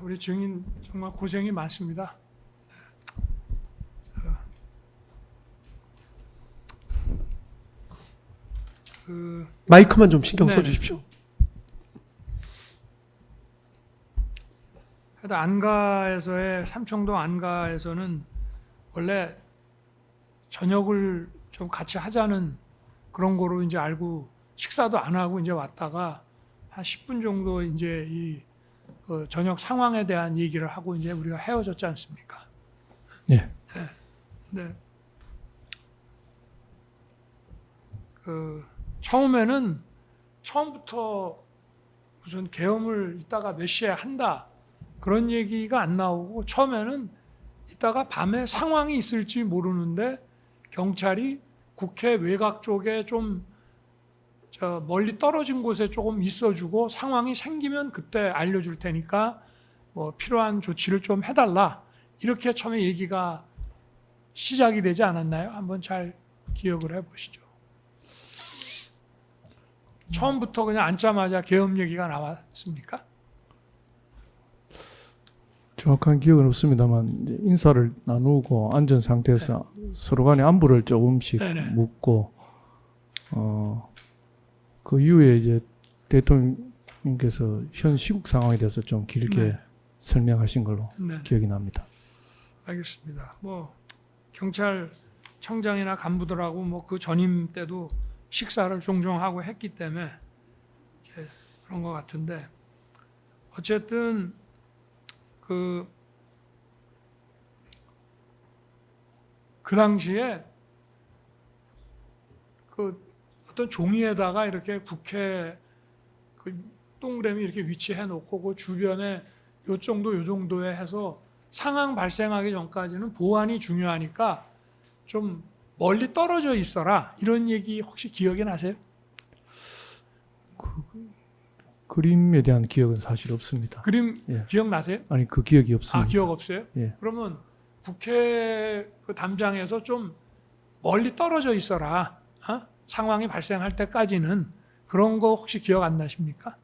우리 증인 정말 고생이 많습니다. 마이크만 좀 신경 네. 써주십시오. 하여튼 안가에서의 삼청동 안가에서는 원래 저녁을 좀 같이 하자는 그런 거로 이제 알고 식사도 안 하고 이제 왔다가 한 10분 정도 이제 그 저녁 상황에 대한 얘기를 하고 이제 우리가 헤어졌지 않습니까? 예. 네. 처음부터 무슨 계엄을 이따가 몇 시에 한다 그런 얘기가 안 나오고 처음에는 이따가 밤에 상황이 있을지 모르는데 경찰이 국회 외곽 쪽에 좀 멀리 떨어진 곳에 조금 있어주고 상황이 생기면 그때 알려줄 테니까 뭐 필요한 조치를 좀 해달라 이렇게 처음에 얘기가 시작이 되지 않았나요? 한번 잘 기억을 해보시죠. 처음부터 그냥 앉자마자 계엄 얘기가 나왔습니까? 정확한 기억은 없습니다만 이제 인사를 나누고 앉은 상태에서 서로 간의 안부를 조금씩 네네. 묻고 그 이후에 이제 대통령께서 현 시국 상황에 대해서 좀 길게 네. 설명하신 걸로 네, 기억이 납니다. 알겠습니다. 뭐 경찰청장이나 간부들하고 뭐 그 전임 때도 식사를 종종 하고 했기 때문에 이제 그런 것 같은데 어쨌든 그 당시에 그 어떤 종이에다가 이렇게 국회 그 동그라미 이렇게 위치해 놓고 그 주변에 요 정도에 해서 상황 발생하기 전까지는 보안이 중요하니까 좀 멀리 떨어져 있어라 이런 얘기 혹시 기억이 나세요? 그림에 대한 기억은 사실 없습니다. 그림 예. 기억나세요? 아니 그 기억이 없습니다. 기억 없어요? 예. 그러면 국회 그 담장에서 좀 멀리 떨어져 있어라. 상황이 발생할 때까지는 그런 거 혹시 기억 안 나십니까?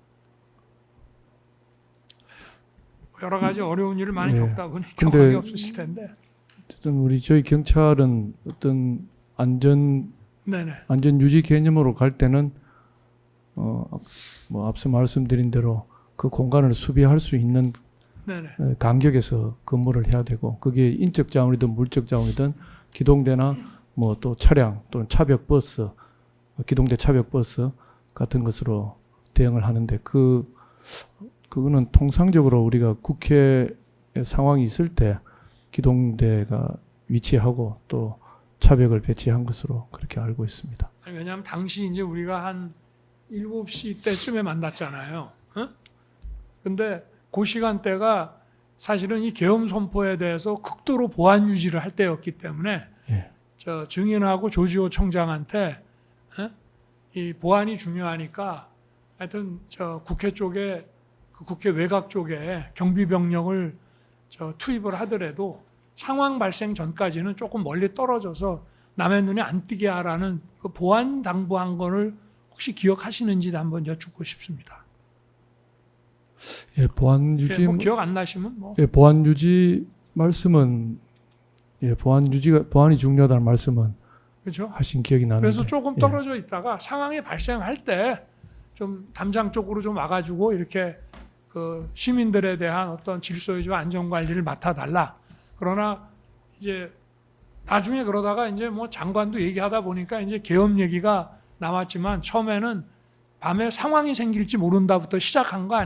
여러 가지 어려운 일을 많이 예. 겪다 보니 근데 경험이 없으실 텐데. 어쨌든 저희 경찰은 어떤 안전 네네. 유지 개념으로 갈 때는 뭐 앞서 말씀드린 대로 그 공간을 수비할 수 있는 네네. 간격에서 근무를 해야 되고 그게 인적 자원이든 물적 자원이든 기동대나 뭐 또 차량 또는 차벽 버스, 기동대 차벽 버스 같은 것으로 대응을 하는데 그거는 통상적으로 우리가 국회 상황이 있을 때 기동대가 위치하고 또 차벽을 배치한 것으로 그렇게 알고 있습니다. 왜냐하면 당시 이제 우리가 한 7시 때쯤에 만났잖아요. 근데 그 시간대가 사실은 이 계엄 선포에 대해서 극도로 보안 유지를 할 때였기 때문에 예. 저 증인하고 조지호 청장한테 이 보안이 중요하니까 하여튼 저 국회 쪽에 그 국회 외곽 쪽에 경비 병력을 투입을 하더라도 상황 발생 전까지는 조금 멀리 떨어져서 남의 눈에 안 띄게 하라는 그 보안 당부한 거를 혹시 기억하시는지 한번 여쭙고 싶습니다. 예, 보안 유지 뭐 기억 안 나시면 뭐. 예, 보안 유지 말씀은 보안이 중요하다는 말씀은 그렇죠? 하신 기억이 나는데. 그래서 조금 떨어져 있다가 상황이 발생할 때 좀 담장 쪽으로 좀 와가지고 이렇게 그 시민들에 대한 어떤 질서유지와 안전관리를 맡아달라. 그러나 이제 나중에 그러다가 이제 뭐 장관도 얘기하다 보니까 이제 계엄 얘기가 나왔지만 처음에는 밤에 상황이 생길지 모른다부터 시작한 거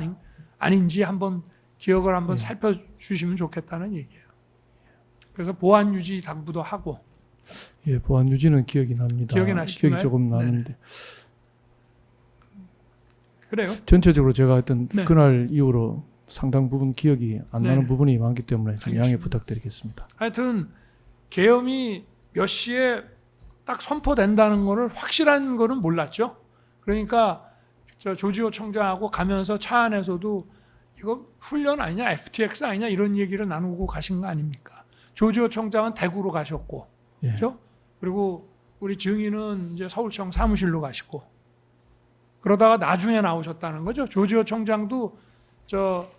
아닌지 한번 기억을 한번 살펴주시면 좋겠다는 얘기예요. 그래서 보안 유지 당부도 하고. 예, 보안 유지는 기억이 납니다. 기억이 나시나요? 기억이 조금 나는데. 그래요? 전체적으로 제가 하여튼 네. 그날 이후로 상당 부분 기억이 안 나는 네. 부분이 많기 때문에 좀 양해 알겠습니다. 부탁드리겠습니다. 하여튼 계엄이 몇 시에 딱 선포된다는 거를 확실한 거는 몰랐죠. 그러니까 저 조지호 청장하고 가면서 차 안에서도 이거 훈련 아니냐, FTX 아니냐 이런 얘기를 나누고 가신 거 아닙니까? 조지호 청장은 대구로 가셨고, 예. 그렇죠? 그리고 우리 증인은 이제 서울청 사무실로 가시고, 그러다가 나중에 나오셨다는 거죠. 조지호 청장도 저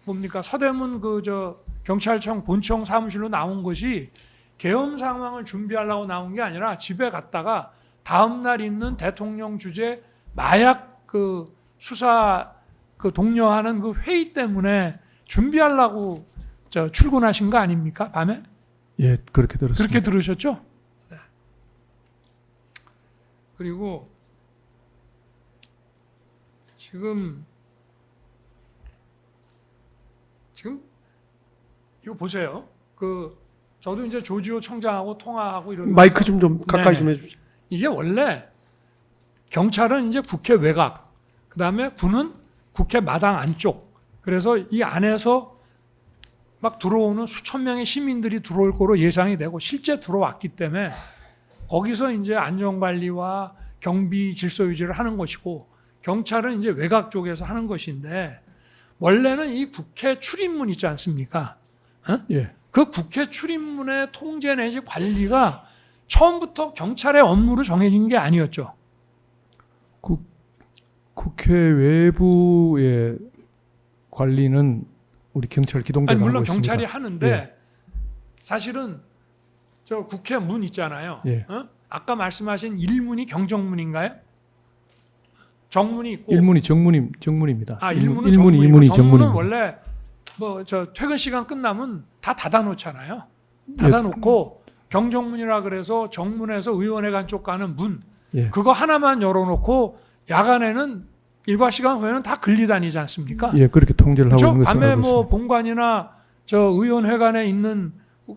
뭡니까 서대문 그 저 경찰청 본청 사무실로 나온 것이 계엄 상황을 준비하려고 나온 게 아니라 집에 갔다가 다음 날 있는 대통령 주재 마약 그 수사 그 독려하는 그 회의 때문에 준비하려고 저 출근하신 거 아닙니까? 밤에? 예, 그렇게 들었습니다. 그렇게 들으셨죠? 네. 그리고 지금 이거 보세요. 그 저도 이제 조지호 청장하고 통화하고 이런 마이크 좀 가까이 네네. 좀 해주세요. 이게 원래 경찰은 이제 국회 외곽, 그 다음에 군은 국회 마당 안쪽. 그래서 이 안에서 막 들어오는 수천 명의 시민들이 들어올 거로 예상이 되고 실제 들어왔기 때문에 거기서 이제 안전관리와 경비 질서 유지를 하는 것이고 경찰은 이제 외곽 쪽에서 하는 것인데 원래는 이 국회 출입문 있지 않습니까? 어? 예. 그 국회 출입문의 통제 내지 관리가 처음부터 경찰의 업무로 정해진 게 아니었죠. 국회 외부의 관리는 우리 경찰 기동대가 아니, 물론 하고 있습니다. 경찰이 하는데 예. 사실은 저 국회 문 있잖아요. 예. 어? 아까 말씀하신 일문이 경정문인가요? 정문이 있고 일문이 정문입니다. 아, 일문은 일문이 정문이고 이문이 정문은 정문입니다. 원래 뭐 저 퇴근 시간 끝나면 다 닫아놓잖아요. 닫아놓고 경정문이라 그래서 정문에서 의원회관 쪽 가는 문 예. 그거 하나만 열어놓고 야간에는 일과 시간 후에는 다 근리 다니지 않습니까? 예, 그렇게 통제를 하고 그렇죠? 있는 것으로 밤에 알고 뭐 있습니다. 본관이나 저 의원회관에 있는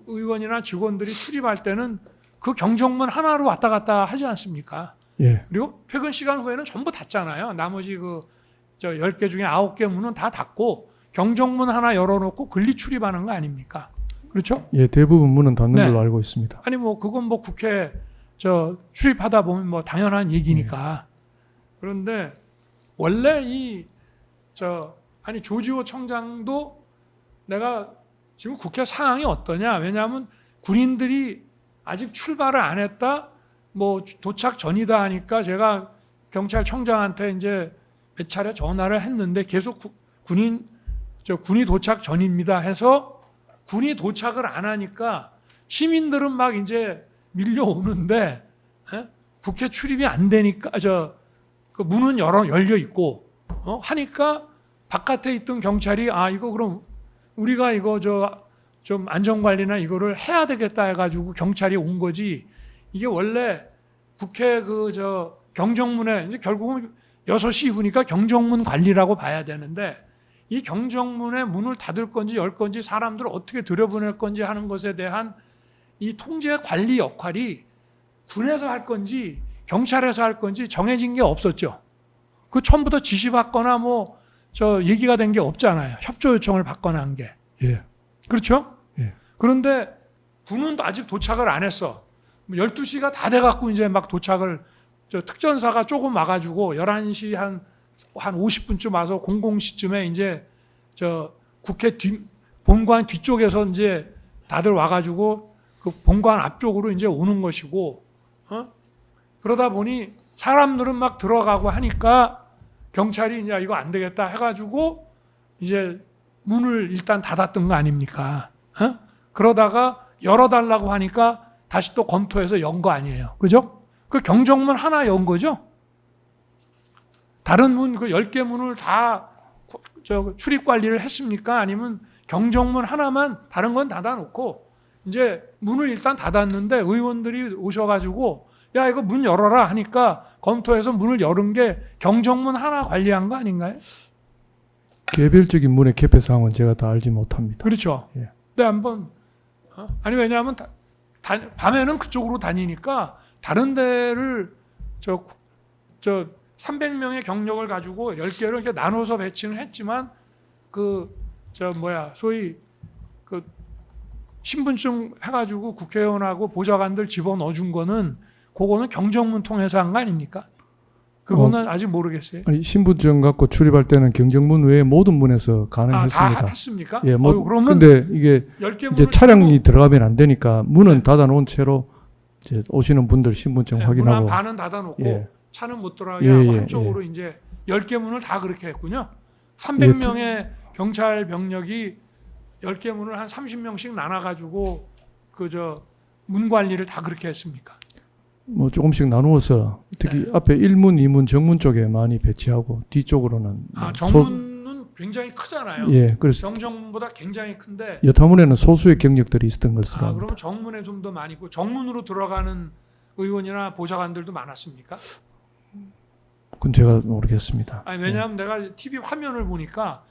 의원이나 직원들이 출입할 때는 그 경정문 하나로 왔다 갔다 하지 않습니까? 예. 그리고 퇴근 시간 후에는 전부 닫잖아요. 나머지 그 저 10개 중에 9개 문은 다 닫고 경정문 하나 열어놓고 근리 출입하는 거 아닙니까? 그렇죠? 예, 대부분 문은 닫는 네. 걸로 알고 있습니다. 아니 뭐 그건 뭐 국회 저 출입하다 보면 뭐 당연한 얘기니까. 그런데 원래 아니 조지호 청장도 내가 지금 국회 상황이 어떠냐? 왜냐하면 군인들이 아직 출발을 안 했다. 뭐 도착 전이다 하니까 제가 경찰청장한테 이제 몇 차례 전화를 했는데 계속 군이 도착 전입니다 해서 군이 도착을 안 하니까 시민들은 막 이제 밀려오는데 국회 출입이 안 되니까 그 문은 열려 있고 하니까 바깥에 있던 경찰이 아 이거 그럼 우리가 이거 좀 안전관리나 이거를 해야 되겠다 해가지고 경찰이 온 거지. 이게 원래 국회 경정문에 이제 결국은 6시 입으니까 경정문 관리라고 봐야 되는데 이 경정문에 문을 닫을 건지 열 건지 사람들을 어떻게 들여보낼 건지 하는 것에 대한 이 통제 관리 역할이 군에서 할 건지 경찰에서 할 건지 정해진 게 없었죠. 그 처음부터 지시받거나 뭐 얘기가 된 게 없잖아요. 협조 요청을 받거나 한 게. 예. 그렇죠? 예. 그런데 군은 아직 도착을 안 했어. 12시가 다 돼갖고 이제 막 도착을 특전사가 조금 와가지고 11시 한 50분쯤 와서 00시쯤에 이제 국회 본관 뒤쪽에서 이제 다들 와가지고 그 본관 앞쪽으로 이제 오는 것이고, 그러다 보니 사람들은 막 들어가고 하니까 경찰이 이제 이거 안 되겠다 해가지고 이제 문을 일단 닫았던 거 아닙니까? 그러다가 열어달라고 하니까 다시 또 검토해서 연 거 아니에요. 그죠? 그 경정문 하나 연 거죠? 다른 문, 그 10개 문을 다 출입 관리를 했습니까? 아니면 경정문 하나만 다른 건 닫아놓고 이제 문을 일단 닫았는데 의원들이 오셔가지고 야, 이거 문 열어라 하니까 검토해서 문을 열은 게 경정문 하나 관리한 거 아닌가요? 개별적인 문의 개폐 사항은 제가 다 알지 못합니다. 그렇죠. 예. 근데 한번 아니 왜냐하면 밤에는 그쪽으로 다니니까 다른 데를 300명의 경력을 가지고 10개를 이렇게 나눠서 배치는 했지만 소위 그 신분증 해가지고 국회의원하고 보좌관들 집어넣어 준 거는 그거는 경정문 통해서 한 거 아닙니까? 그거는 아직 모르겠어요. 아니 신분증 갖고 출입할 때는 경정문 외에 모든 문에서 가능했습니다. 다 했습니까? 예, 그러면 근데 이게 10개 이제 차량이 들어가면 안 되니까 문은 닫아놓은 채로 이제 오시는 분들 신분증 문 확인하고 한 반은 닫아놓고 예. 차는 못 들어가게 예, 하고 예, 한쪽으로 이제 10개 문을 다 그렇게 했군요. 300명의 경찰 병력이 10개 문을 한 30명씩 나눠가지고 문 관리를 다 그렇게 했습니까? 뭐 조금씩 나누어서 특히 네. 앞에 1문, 2문, 정문 쪽에 많이 배치하고 뒤쪽으로는 정문은 굉장히 크잖아요. 예, 그래서 정문보다 굉장히 큰데 여타문에는 소수의 경력들이 있었던 것으로 합니다. 그러면 정문에 좀 더 많이 있고 정문으로 들어가는 의원이나 보좌관들도 많았습니까? 그건 제가 모르겠습니다. 아니, 왜냐하면 내가 TV 화면을 보니까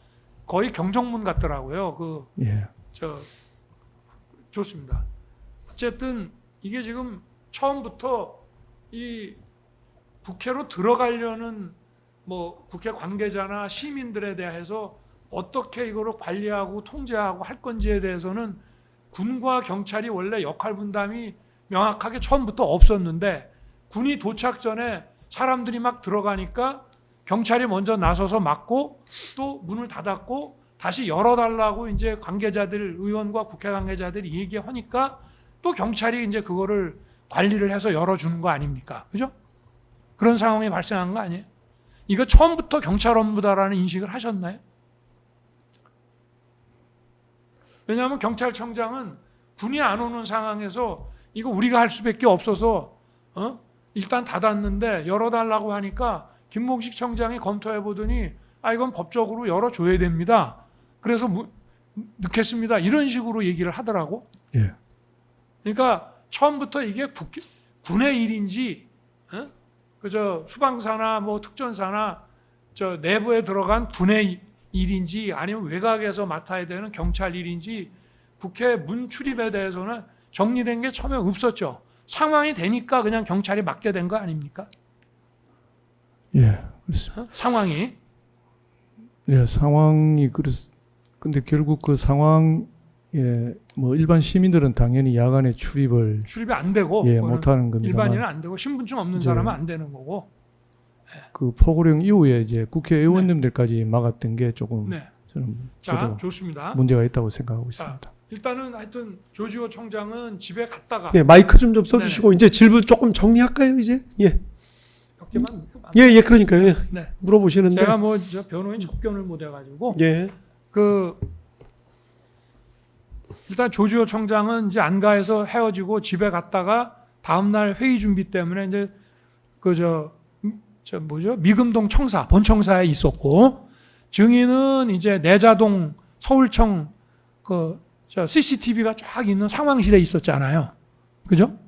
거의 경정문 같더라고요. 예. 좋습니다. 어쨌든 이게 지금 처음부터 이 국회로 들어가려는 뭐 국회 관계자나 시민들에 대해서 어떻게 이거를 관리하고 통제하고 할 건지에 대해서는 군과 경찰이 원래 역할 분담이 명확하게 처음부터 없었는데 군이 도착 전에 사람들이 막 들어가니까 경찰이 먼저 나서서 막고 또 문을 닫았고 다시 열어달라고 이제 관계자들, 의원과 국회 관계자들이 얘기하니까 또 경찰이 이제 그거를 관리를 해서 열어주는 거 아닙니까? 그죠? 그런 상황이 발생한 거 아니에요? 이거 처음부터 경찰 업무다라는 인식을 하셨나요? 왜냐하면 경찰청장은 군이 안 오는 상황에서 이거 우리가 할 수밖에 없어서 일단 닫았는데 열어달라고 하니까 김몽식 청장이 검토해 보더니 이건 법적으로 열어줘야 됩니다. 그래서 넣겠습니다. 이런 식으로 얘기를 하더라고. 예. 그러니까 처음부터 이게 군의 일인지 그저 수방사나 뭐 특전사나 저 내부에 들어간 군의 일인지 아니면 외곽에서 맡아야 되는 경찰 일인지 국회 문 출입에 대해서는 정리된 게 처음에 없었죠. 상황이 되니까 그냥 경찰이 맡게 된 거 아닙니까? 예, 그렇습니다. 상황이. 예, 상황이 근데 결국 그 상황에 뭐 일반 시민들은 당연히 야간에 출입이 안 되고 예, 못하는 겁니다만 일반인은 안 되고 신분증 없는 사람은 안 되는 거고. 그 포고령 이후에 이제 국회의원님들까지 막았던 게 조금 네. 저는 자, 저도 좋습니다. 문제가 있다고 생각하고 자, 있습니다. 일단은 하여튼 조지호 총장은 집에 갔다가 네, 마이크 좀 써주시고 이제 질문 조금 정리할까요 이제? 예, 몇 개만 예, 그러니까요. 예. 네. 물어보시는데. 제가 뭐 저 변호인 접견을 못 해가지고 예, 일단 조지호 총장은 이제 안가에서 헤어지고 집에 갔다가 다음 날 회의 준비 때문에 이제 미금동 청사 본청사에 있었고 증인은 이제 내자동 서울청 CCTV가 쫙 있는 상황실에 있었잖아요. 그죠?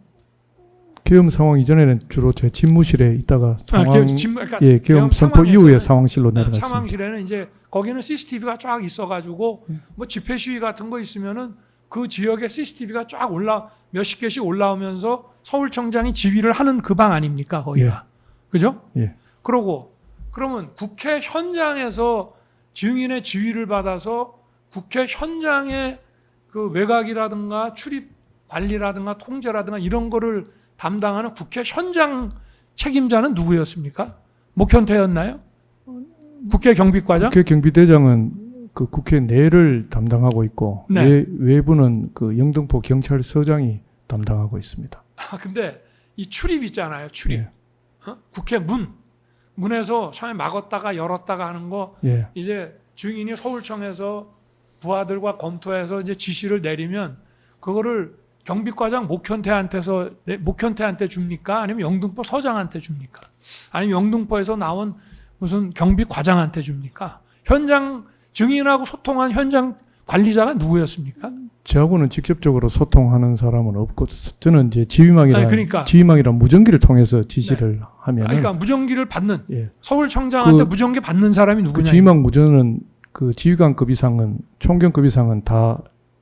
계엄 상황 이전에는 주로 제 집무실에 있다가 그러니까 계엄 선포 이후에 상황실로 내려갔습니다. 상황실에는 이제 거기는 CCTV가 쫙 있어가지고 뭐 집회 시위 같은 거 있으면은 그 지역에 CCTV가 쫙 몇십 개씩 올라오면서 서울청장이 지휘를 하는 그 방 아닙니까 거기가. 그죠? 예. 그러면 국회 현장에서 증인의 지휘를 받아서 국회 현장의 그 외곽이라든가 출입 관리라든가 통제라든가 이런 거를 담당하는 국회 현장 책임자는 누구였습니까? 목현태였나요? 국회 경비과장? 국회 경비대장은 그 국회 내를 담당하고 있고 네. 외부는 그 영등포 경찰서장이 담당하고 있습니다. 근데 이 출입 있잖아요. 출입. 예. 국회 문에서 처음에 막았다가 열었다가 하는 거 예. 이제 증인이 서울청에서 부하들과 검토해서 이제 지시를 내리면 그거를 경비과장 목현태한테 줍니까? 아니면 영등포 서장한테 줍니까? 아니면 영등포에서 나온 무슨 경비과장한테 줍니까? 현장 증인하고 소통한 현장 관리자가 누구였습니까? 저하고는 직접적으로 소통하는 사람은 없고 저는 이제 지휘망이란 무전기를 통해서 지시를 하면 그러니까 무전기를 받는 예. 서울청장한테 무전기 받는 사람이 누구냐? 그 지휘망 무전은 그 지휘관급 이상은 총경급 이상은 다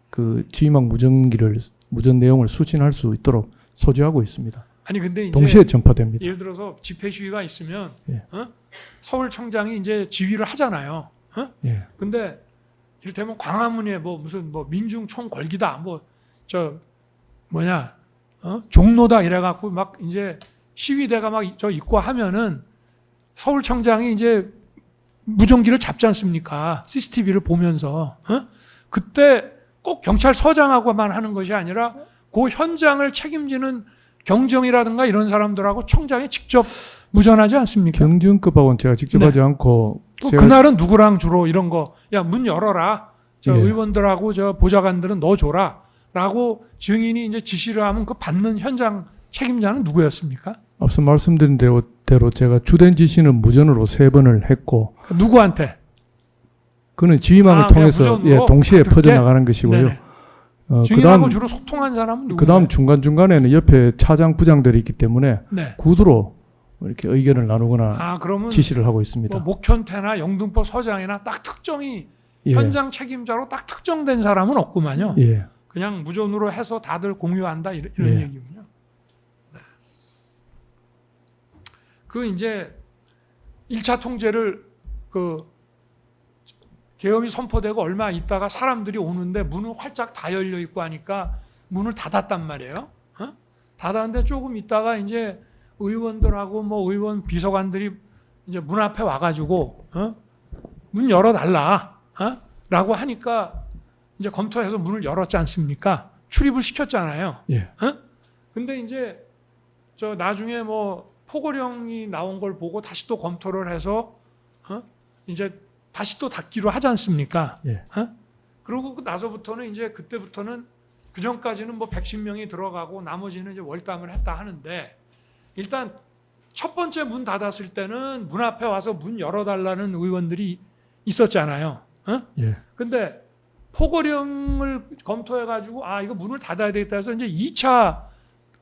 그 지휘망 무전 내용을 수신할 수 있도록 소지하고 있습니다. 아니 근데 이제 동시에 전파됩니다. 예를 들어서 집회 시위가 있으면 예. 서울청장이 이제 지휘를 하잖아요. 예. 근데 이를테면 광화문에 무슨 민중총 걸기다 종로다 이래갖고 막 이제 시위대가 막 있고 하면은 서울청장이 이제 무전기를 잡지 않습니까? CCTV를 보면서 그때 꼭 경찰서장하고만 하는 것이 아니라 그 현장을 책임지는 경정이라든가 이런 사람들하고 청장이 직접 무전하지 않습니까? 경정급하고는 제가 직접 네. 하지 않고 또 제가 그날은 누구랑 주로 이런 거, 야, 문 열어라. 저 예. 의원들하고 저 보좌관들은 넣어줘라. 라고 증인이 이제 지시를 하면 그 받는 현장 책임자는 누구였습니까? 앞서 말씀드린 대로 제가 주된 지시는 무전으로 3번을 했고 누구한테? 그는 지휘망을 아, 그냥 통해서 무전으로 동시에 그렇게? 퍼져나가는 것이고요. 네네. 증인하고 그다음 주로 소통한 사람은 누구예요? 그다음 중간중간에는 옆에 차장 부장들이 있기 때문에 네. 구두로 이렇게 의견을 나누거나 아, 그러면 지시를 하고 있습니다. 뭐 목현태나 영등포 서장이나 딱 특정이 예. 현장 책임자로 딱 특정된 사람은 없구만요. 예. 그냥 무전으로 해서 다들 공유한다 이런 예. 얘기군요. 네. 그 이제 1차 통제를 그 계엄이 선포되고 얼마 있다가 사람들이 오는데 문은 활짝 다 열려 있고 하니까 문을 닫았단 말이에요. 어? 닫았는데 조금 있다가 이제 의원들하고 뭐 의원 비서관들이 이제 문 앞에 와가지고 문 열어달라 라고 하니까 이제 검토해서 문을 열었지 않습니까? 출입을 시켰잖아요. 예. 근데 이제 저 나중에 뭐 포고령이 나온 걸 보고 다시 또 검토를 해서 이제 다시 또 닫기로 하지 않습니까? 예. 그러고 나서부터는 이제 그때부터는 그 전까지는 뭐 110명이 들어가고 나머지는 이제 월담을 했다 하는데 일단 첫 번째 문 닫았을 때는 문 앞에 와서 문 열어달라는 의원들이 있었잖아요. 예. 근데 포고령을 검토해가지고 아 이거 문을 닫아야 되겠다 해서 이제 2차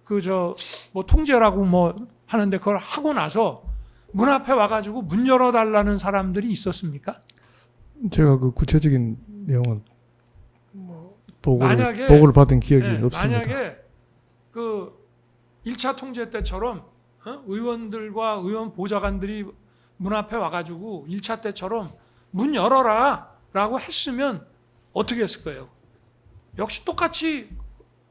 그 저 뭐 통제라고 뭐 하는데 그걸 하고 나서 문 앞에 와가지고 문 열어달라는 사람들이 있었습니까? 제가 그 구체적인 내용은 만약에 보고를 받은 기억이 네, 없습니다. 만약에 그 1차 통제 때처럼 의원들과 의원 보좌관들이 문 앞에 와가지고 1차 때처럼 문 열어라 라고 했으면 어떻게 했을 거예요? 역시 똑같이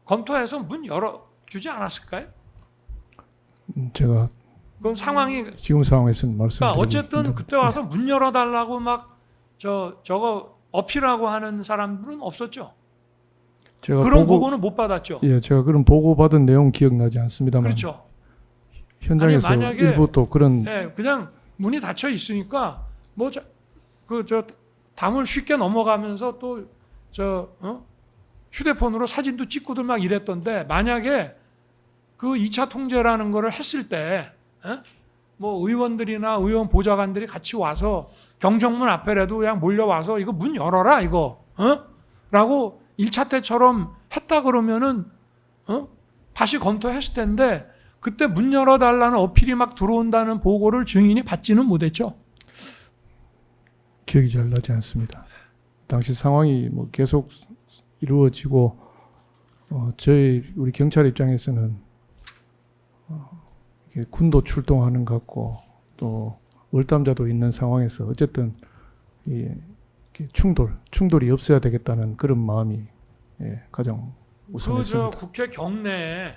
검토해서 문 열어주지 않았을까요? 제가 그럼 상황이 지금 상황에서는 그러니까 말씀드리기 어쨌든 힘듭니다. 그때 와서 문 열어달라고 막 저거 어필하고 하는 사람들은 없었죠. 제가 그런 보고는 못 받았죠. 예, 제가 그런 보고 받은 내용 기억나지 않습니다만 그렇죠. 현장에서 아니, 만약에- 일부 또 그런 예, 그냥 문이 닫혀 있으니까 뭐 저 담을 쉽게 넘어가면서 또 휴대폰으로 사진도 찍고들 막 이랬던데 만약에 그 2차 통제라는 거를 했을 때 뭐 의원들이나 의원 보좌관들이 같이 와서 경정문 앞에라도 그냥 몰려와서 이거 문 열어라 이거 라고 1차 때처럼 했다 그러면은 다시 검토했을 텐데 그때 문 열어달라는 어필이 막 들어온다는 보고를 증인이 받지는 못했죠. 기억이 잘 나지 않습니다. 당시 상황이 뭐 계속 이루어지고 우리 경찰 입장에서는 이렇게 군도 출동하는 것 같고 또 월담자도 있는 상황에서 어쨌든 이렇게 충돌이 없어야 되겠다는 그런 마음이 가장 우선했습니다. 그 국회 경내에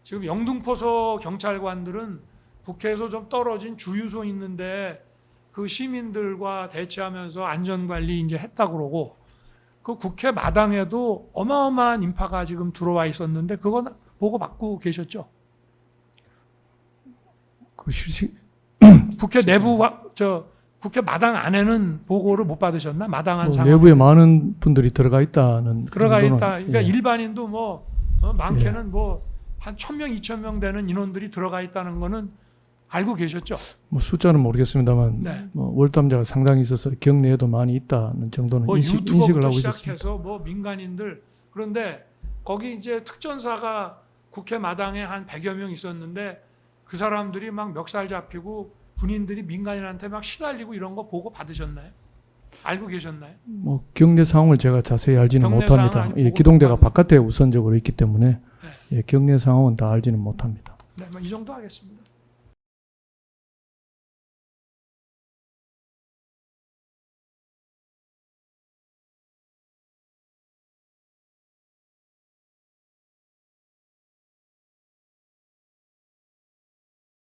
지금 영등포서 경찰관들은 국회에서 좀 떨어진 주유소 있는데 그 시민들과 대치하면서 안전관리 이제 했다 그러고 그 국회 마당에도 어마어마한 인파가 지금 들어와 있었는데 그건 보고 받고 계셨죠? 그 국회 내부 국회 마당 안에는 보고를 못 받으셨나? 마당 안 상황 내부에 많은 분들이 들어가 있다는 들어가 정도는, 있다. 그러니까 예. 일반인도 뭐 많게는 뭐 한 1,000명, 2,000명 되는 인원들이 들어가 있다는 거는 알고 계셨죠? 뭐 숫자는 모르겠습니다만 네. 뭐 월담자가 상당히 있어서 경내에도 많이 있다는 정도는 뭐 인식을 유튜버부터 하고 있었습니다. 시작해서 뭐 민간인들 그런데 거기 이제 특전사가 국회 마당에 한 100여 명 있었는데 그 사람들이 막 멱살 잡히고 군인들이 민간인한테 막 시달리고 이런 거 보고 받으셨나요? 알고 계셨나요? 뭐 경내 상황을 제가 자세히 알지는 경내 못합니다. 상황은 예, 보고 기동대가 못하고. 바깥에 우선적으로 있기 때문에 예, 경내 상황은 다 알지는 못합니다. 네, 뭐 이 정도 하겠습니다.